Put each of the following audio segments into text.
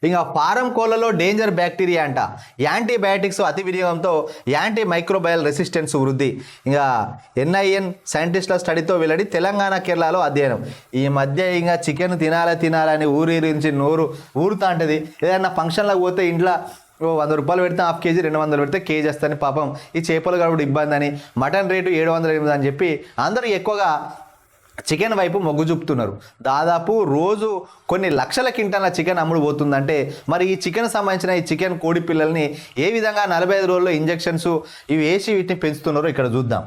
ఇంకా form కోళ్లలో danger bacteria అంట. Antibiotics అతి వినియోగంతో యాంటీ మైక్రోబయల్ రెసిస్టెన్స్ వృద్ధి. ఇంకా ఎన్ఐఎన్ సైంటిస్టుల స్టడీతో వెల్లడి. తెలంగాణ కేరళలో అధ్యయనం. ఈ మధ్య ఇంకా చికెన్ తినాలని ఊరించి నోరు ఊరుతా ఉంటుంది. ఏదైనా ఫంక్షన్లకు పోతే ఇంట్లో 100 రూపాయలు పెడితే హాఫ్ కేజీ 200 పెడితే కేజీ వస్తాయని పాపం ఈ చేపలు కూడా ఇబ్బంది అని మటన్ రేటు 708 అని చెప్పి అందరూ ఎక్కువగా చికెన్ వైపు మొగ్గు చూపుతున్నారు. దాదాపు రోజు కొన్ని లక్షల కింటాల చికెన్ అమ్ముడు పోతుందంటే మరి ఈ చికెన్ సంబంధించిన ఈ చికెన్ కోడి పిల్లల్ని ఏ విధంగా 45 రోజుల్లో ఇంజెక్షన్స్ ఇవి వేసి వీటిని పెంచుతున్నారో ఇక్కడ చూద్దాం.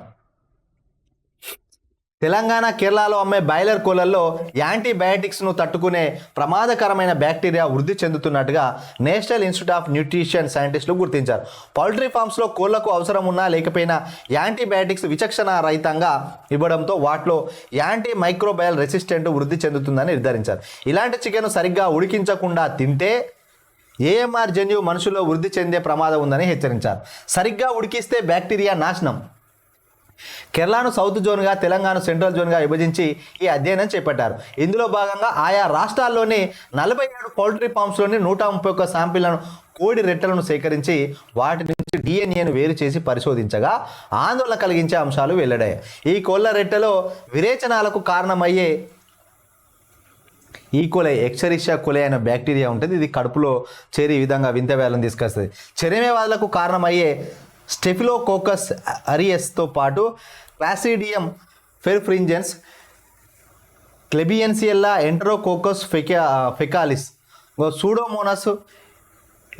తెలంగాణ కేరళలో అమ్మే బాయిలర్ కోళ్లలో యాంటీబయాటిక్స్ను తట్టుకునే ప్రమాదకరమైన బ్యాక్టీరియా వృద్ధి చెందుతున్నట్టుగా నేషనల్ ఇన్స్టిట్యూట్ ఆఫ్ న్యూట్రిషన్ సైంటిస్టులు గుర్తించారు. పౌల్ట్రీ ఫామ్స్లో కోళ్లకు అవసరం ఉన్నా లేకపోయినా యాంటీబయాటిక్స్ విచక్షణ రహితంగా ఇవ్వడంతో వాటిలో యాంటీ మైక్రోబయల్ రెసిస్టెంట్ వృద్ధి చెందుతుందని నిర్ధారించారు. ఇలాంటి చికెన్ సరిగ్గా ఉడికించకుండా తింటే ఏఎంఆర్ జన్యు మనుషుల్లో వృద్ధి చెందే ప్రమాదం ఉందని హెచ్చరించారు. సరిగ్గా ఉడికిస్తే బ్యాక్టీరియా నాశనం. కేరళను సౌత్ జోన్గా తెలంగాణ సెంట్రల్ జోన్గా విభజించి ఈ అధ్యయనం చేపట్టారు. ఇందులో భాగంగా ఆయా రాష్ట్రాల్లోని 47 పౌల్ట్రీ ఫామ్స్లోని 131 శాంపిళ్లను కోడి రెట్టలను సేకరించి వాటి నుంచి డిఎన్ఏను వేరు చేసి పరిశోధించగా ఆందోళన కలిగించే అంశాలు వెల్లడయ్యాయి. ఈ కోళ్ల రెట్టెలో విరేచనాలకు కారణమయ్యే ఈకోలై ఎక్సరిషియా కొలై అనే బ్యాక్టీరియా ఉంటుంది. ఇది కడుపులో చేరి ఈ విధంగా వింత వ్యాధులను తీసుకొస్తుంది. చర్మవ్యాధులకు కారణమయ్యే స్టెఫిలోకోకస్ అరియస్తో పాటు క్లాసిడియం ఫెర్ఫ్రింజెన్స్, క్లెబియన్సియల్లా ఎంటరోకోకస్ ఫెకాలిస్, సూడోమోనాస్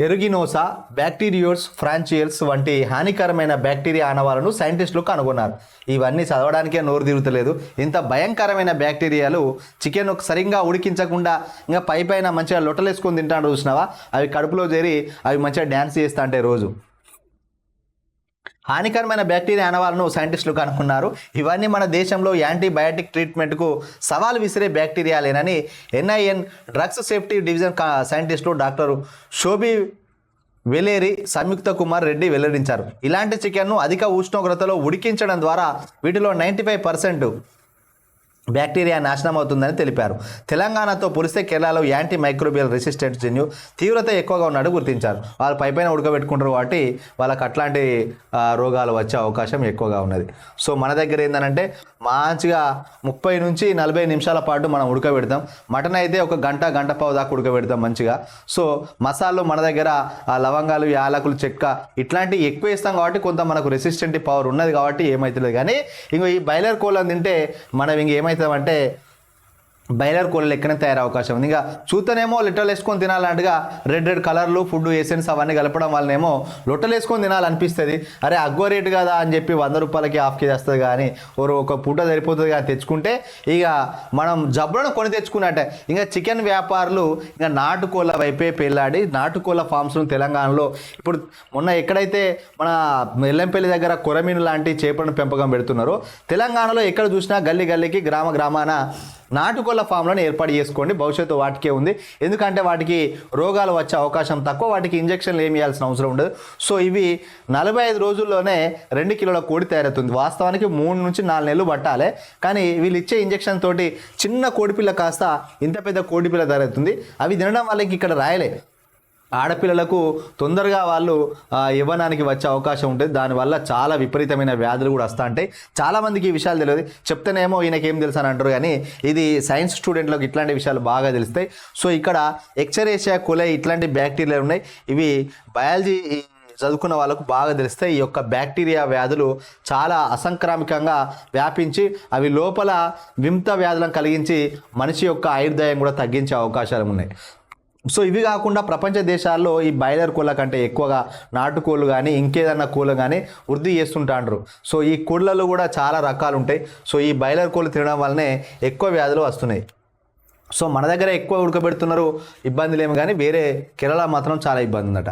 ఎరుగినోసా, బ్యాక్టీరియోస్ ఫ్రాంచియల్స్ వంటి హానికరమైన బ్యాక్టీరియా ఆనవాలను సైంటిస్టులు కనుగొన్నారు. ఇవన్నీ చదవడానికే నోరు తిరుగుతలేదు. ఇంత భయంకరమైన బ్యాక్టీరియాలు చికెన్ సరిగ్గా ఉడికించకుండా ఇంకా పైన మంచిగా లొట్టలేసుకొని తింటాడు చూసినావా, అవి కడుపులో చేరి అవి మంచిగా డ్యాన్స్ చేస్తా అంటే రోజు హానికరమైన బ్యాక్టీరియా ఆనవాలను సైంటిస్టులు కనుక్కున్నారు. ఇవన్నీ మన దేశంలో యాంటీబయాటిక్ ట్రీట్మెంట్కు సవాల్ విసిరే బ్యాక్టీరియాలేనని ఎన్ఐఎన్ డ్రగ్స్ సేఫ్టీ డివిజన్ సైంటిస్టులు డాక్టర్ శోభి వెలేరి సంయుక్త కుమార్ రెడ్డి వెల్లడించారు. ఇలాంటి చికెన్ను అధిక ఉష్ణోగ్రతలో ఉడికించడం ద్వారా వీటిలో 95% బ్యాక్టీరియా నాశనం అవుతుందని తెలిపారు. తెలంగాణతో పోలిస్తే కేరళలో యాంటీ మైక్రోబియల్ రెసిస్టెంట్ జన్యు తీవ్రత ఎక్కువగా ఉన్నట్టు గుర్తించారు. వాళ్ళు పైన ఉడకబెట్టుకుంటారు కాబట్టి వాళ్ళకి అట్లాంటి రోగాలు వచ్చే అవకాశం ఎక్కువగా ఉన్నది. సో మన దగ్గర ఏంటంటే మంచిగా 30 నుంచి 40 నిమిషాల పాటు మనం ఉడకబెడతాం. మటన్ అయితే ఒక గంట పావు దాకా ఉడకబెడతాం మంచిగా. సో మసాలాలు మన దగ్గర లవంగాలు, యాలకులు, చెక్క ఇట్లాంటివి ఎక్కువ వేస్తాం కాబట్టి కొంత మనకు రెసిస్టెంట్ పవర్ ఉన్నది కాబట్టి ఏమవుతుంది. కానీ ఇంకో ఈ బాయిలర్ కోళ్ళని తింటే మనం ఏమవుతామంటే బాయిలర్ కోళ్ళ లెక్కనే తయారయ్యే అవకాశం ఉంది. ఇంకా చూస్తేనేమో లొట్టలు వేసుకొని తినాలన్నట్టుగా రెడ్ కలర్లు, ఫుడ్ ఎసెన్స్ అవన్నీ కలపడం వల్లనేమో లొట్టలు వేసుకొని తినాలనిపిస్తుంది. అరే అగ్గో రేటు కదా అని చెప్పి 100 రూపాయలకి హాఫ్ కేజీ వస్తుంది కానీ ఒక పూట సరిపోతుంది కానీ తెచ్చుకుంటే ఇక మనం జబ్బులను కొని తెచ్చుకున్నట్టే. ఇంకా చికెన్ వ్యాపారులు ఇంకా నాటుకోళ్ళ వైపే పెళ్ళాడి నాటుకోళ్ళ ఫామ్స్ను తెలంగాణలో ఇప్పుడు మొన్న ఎక్కడైతే మన ఎల్లంపల్లి దగ్గర కొరమీను లాంటి చేపలను పెంపకం పెడుతున్నారో తెలంగాణలో ఎక్కడ చూసినా గల్లీకి గ్రామాన నాటుకోళ్ళ ఫామ్లను ఏర్పాటు చేసుకోండి. భవిష్యత్తు వాటికే ఉంది. ఎందుకంటే వాటికి రోగాలు వచ్చే అవకాశం తక్కువ, వాటికి ఇంజక్షన్లు ఏమి ఇవ్వాల్సిన అవసరం ఉండదు. సో ఇవి 45 రోజుల్లోనే 2 కిలోల కోడి తయారవుతుంది. వాస్తవానికి 3 నుంచి 4 నెలలు పట్టాలి. కానీ వీళ్ళు ఇచ్చే ఇంజక్షన్ తోటి చిన్న కోడిపిల్ల కాస్త ఇంత పెద్ద కోడిపిల్ల తయారవుతుంది. అవి తినడం వల్ల ఇక్కడ రాయలే ఆడపిల్లలకు తొందరగా వాళ్ళు యవ్వనానికి వచ్చే అవకాశం ఉంటుంది. దానివల్ల చాలా విపరీతమైన వ్యాధులు కూడా వస్తూ ఉంటాయి. చాలామందికి ఈ విషయాలు తెలియదు. చెప్తేనేమో ఈయనకేం తెలుసు అని అంటారు కానీ ఇది సైన్స్ స్టూడెంట్లకు ఇట్లాంటి విషయాలు బాగా తెలుస్తాయి. సో ఇక్కడ ఎక్సరేషియా కొలై ఇట్లాంటి బ్యాక్టీరియాలు ఉన్నాయి. ఇవి బయాలజీ చదువుకున్న వాళ్ళకు బాగా తెలుస్తాయి. ఈ యొక్క బ్యాక్టీరియా వ్యాధులు చాలా అసంక్రామికంగా వ్యాపించి అవి లోపల వింత వ్యాధులను కలిగించి మనిషి యొక్క ఆయుర్దాయం కూడా తగ్గించే అవకాశాలు ఉన్నాయి. సో ఇవి కాకుండా ప్రపంచ దేశాల్లో ఈ బాయిలర్ కోళ్ళ కంటే ఎక్కువగా నాటుకోళ్ళు కానీ ఇంకేదన్నా కోళ్ళు కానీ వృద్ధి చేస్తుంటాండ్రు. సో ఈ కోళ్ళలో కూడా చాలా రకాలు ఉంటాయి. సో ఈ బాయిలర్ కోళ్ళు తినడం వల్లనే ఎక్కువ వ్యాధులు వస్తున్నాయి. సో మన దగ్గర ఎక్కువ ఉడకబెడుతున్నారు, ఇబ్బంది లేము. కానీ వేరే కేరళ మాత్రం చాలా ఇబ్బంది ఉందట.